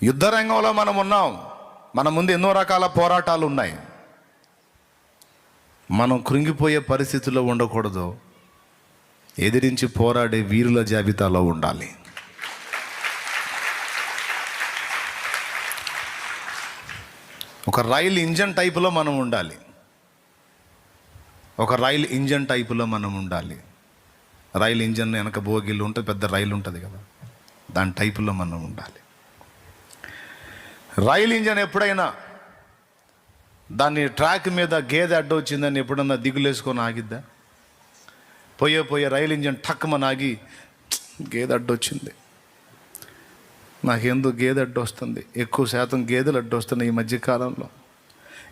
యుద్ధ రంగంలో మనం ఉన్నాం. మన ముందు ఎన్నో రకాల పోరాటాలు ఉన్నాయి. మనం కృంగిపోయే పరిస్థితుల్లో ఉండకూడదు. ఎదిరించి పోరాడే వీరుల జాబితాలో ఉండాలి. ఒక రైలు ఇంజన్ టైపులో మనం ఉండాలి. ఒక రైలు ఇంజన్ టైపులో మనం ఉండాలి. రైలు ఇంజన్ వెనక బోగిలు ఉంటుంది, పెద్ద రైలు ఉంటుంది కదా, దాని టైపులో మనం ఉండాలి. రైలు ఇంజన్ ఎప్పుడైనా దాన్ని ట్రాక్ మీద గేదె అడ్డు వచ్చిందని ఎప్పుడన్నా దిగులేసుకొని ఆగిద్దా? పోయే రైలు ఇంజన్ టక్కుమని ఆగి, గేదె అడ్డు వచ్చింది, నాకెందుకు గేదె అడ్డు వస్తుంది, ఎక్కువ శాతం గేదెలు అడ్డు వస్తున్నాయి ఈ మధ్యకాలంలో,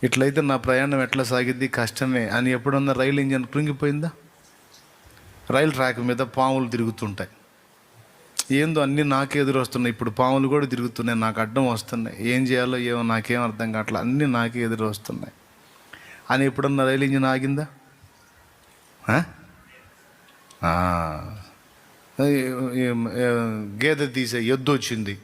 ఇట్లయితే నా ప్రయాణం ఎట్లా సాగిద్ది, కష్టమే అని ఎప్పుడన్నా రైలు ఇంజన్ కృంగిపోయిందా? రైలు ట్రాక్ మీద పాములు తిరుగుతుంటాయి, ఏందో అన్నీ నాకే ఎదురు వస్తున్నాయి, ఇప్పుడు పాములు కూడా తిరుగుతున్నాయి, నాకు అడ్డం వస్తున్నాయి, ఏం చేయాలో ఏమో నాకేం అర్థం కావట్లా, అన్నీ నాకే ఎదురు వస్తున్నాయి అని ఎప్పుడన్నా రైలు ఇంజిన్ ఆగిందా? గేదె తీసే ఎద్దు వచ్చింది,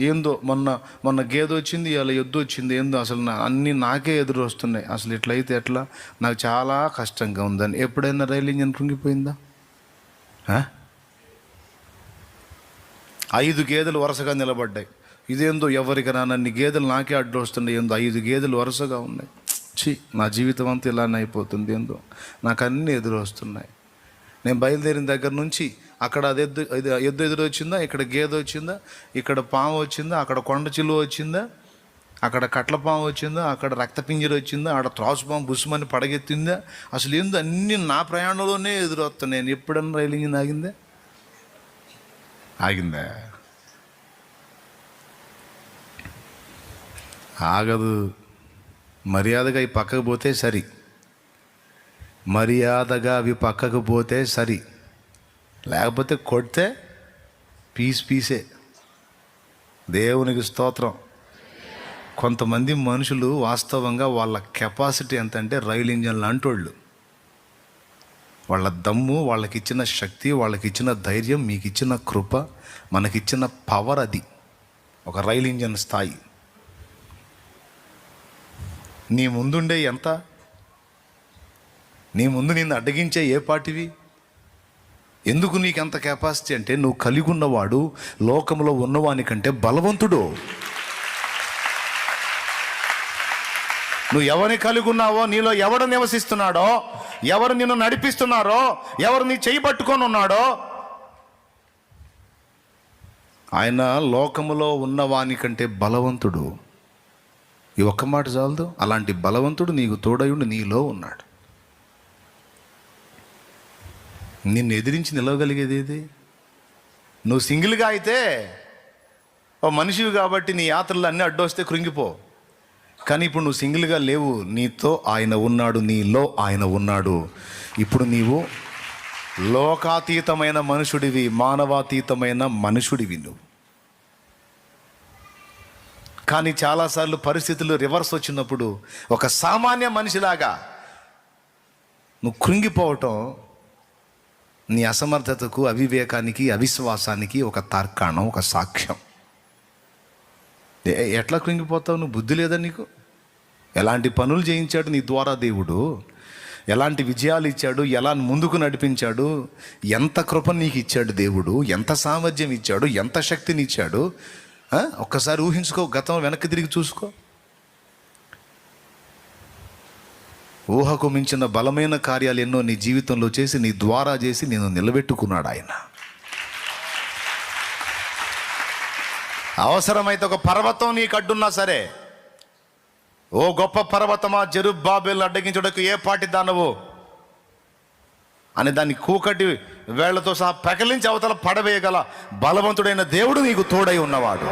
ఏందో మొన్న గేదె వచ్చింది, ఇలా ఎద్దు వచ్చింది, ఏందో అసలు అన్నీ నాకే ఎదురు వస్తున్నాయి, అసలు ఇట్లయితే ఎట్లా, నాకు చాలా కష్టంగా ఉందని ఎప్పుడైనా రైలు ఇంజిన్ కృంగిపోయిందా? 5 గేదెలు వరుసగా నిలబడ్డాయి, ఇదేందో ఎవరికైనా నన్ను గేదెలు నాకే అడ్డు వస్తున్నాయి, ఏందో 5 గేదెలు వరుసగా ఉన్నాయి, నా జీవితం అంతా ఇలానే అయిపోతుంది, ఏందో నాకు అన్నీ ఎదురు వస్తున్నాయి. నేను బయలుదేరిన దగ్గర నుంచి అక్కడ ఎద్దు ఎదురు వచ్చిందా, ఇక్కడ గేదె వచ్చిందా, ఇక్కడ పాము వచ్చిందా, అక్కడ కొండ చిలువ వచ్చిందా, అక్కడ కట్ల పాము వచ్చిందా, అక్కడ రక్తపింజర వచ్చిందా, అక్కడ త్రాసు పాము బుస్మని పడగెత్తిందా, అసలు ఏందో అన్నీ నా ప్రయాణంలోనే ఎదురు వస్తాను. నేను ఎప్పుడన్నా రైలు ఇంజిన్ ఆగిందా? ఆగదు. మర్యాదగా అవి పక్కకు పోతే సరి, మర్యాదగా అవి పక్కకు పోతే సరి, లేకపోతే కొడితే పీసే. దేవునికి స్తోత్రం. కొంతమంది మనుషులు వాస్తవంగా వాళ్ళ కెపాసిటీ ఎంత అంటే రైలు ఇంజన్ లాంటోళ్ళు. వాళ్ళ దమ్ము, వాళ్ళకిచ్చిన శక్తి, వాళ్ళకిచ్చిన ధైర్యం, మీకు ఇచ్చిన కృప, మనకిచ్చిన పవర్, అది ఒక రైలు ఇంజన్ స్థాయి. నీ ముందుండే ఎంత, నీ ముందు నిన్ను అడ్డగించే ఏ పాటివి, ఎందుకు నీకు అంత కెపాసిటీ అంటే నువ్వు కలిగి ఉన్నవాడు లోకంలో ఉన్నవానికంటే బలవంతుడు. నువ్వు ఎవరిని కలిగి ఉన్నావో, నీలో ఎవడు నివసిస్తున్నాడో, ఎవరు నిన్ను నడిపిస్తున్నారో, ఎవరు నీ చేయి పట్టుకొని ఉన్నాడో, ఆయన లోకములో ఉన్నవానికంటే బలవంతుడు. ఈ ఒక్క మాట చాలదు. అలాంటి బలవంతుడు నీకు తోడయుండి నీలో ఉన్నాడు. నిన్ను ఎదిరించి నిలవగలిగేది ఏది? నువ్వు సింగిల్గా అయితే ఓ మనిషివి కాబట్టి నీ యాత్రలు అన్నీ అడ్డొస్తే కృంగిపో. కానీ ఇప్పుడు నువ్వు సింగిల్గా లేవు, నీతో ఆయన ఉన్నాడు, నీలో ఆయన ఉన్నాడు. ఇప్పుడు నీవు లోకాతీతమైన మనుషుడివి, మానవాతీతమైన మనుషుడివి నువ్వు. కానీ చాలాసార్లు పరిస్థితులు రివర్స్ వచ్చినప్పుడు ఒక సామాన్య మనిషిలాగా నువ్వు కృంగిపోవటం నీ అసమర్థతకు, అవివేకానికి, అవిశ్వాసానికి ఒక తార్కాణం, ఒక సాక్ష్యం. ఎట్లా కృంగిపోతావు? నువ్వు బుద్ధి లేదా నీకు? ఎలాంటి పనులు చేయించాడు నీ ద్వారా దేవుడు, ఎలాంటి విజయాలు ఇచ్చాడు, ఎలా ముందుకు నడిపించాడు, ఎంత కృప నీకు ఇచ్చాడు దేవుడు, ఎంత సామర్థ్యం ఇచ్చాడు, ఎంత శక్తిని ఇచ్చాడు. ఒక్కసారి ఊహించుకో, గతం వెనక్కి తిరిగి చూసుకో. ఊహకు మించిన బలమైన కార్యాలు ఎన్నో నీ జీవితంలో చేసి, నీ ద్వారా చేసి నేను నిలబెట్టుకున్నాడు ఆయన. అవసరమైతే ఒక పర్వతం నీకు అడ్డున్నా సరే, ఓ గొప్ప పర్వతమా, జెరుబ్బాబెల్ అడ్డగించుటకు ఏ పాటి దానవు అని దాన్ని కూకటి వేళ్లతో సహా పెకలించి అవతల పడవేయగల బలవంతుడైన దేవుడు నీకు తోడై ఉన్నవాడు.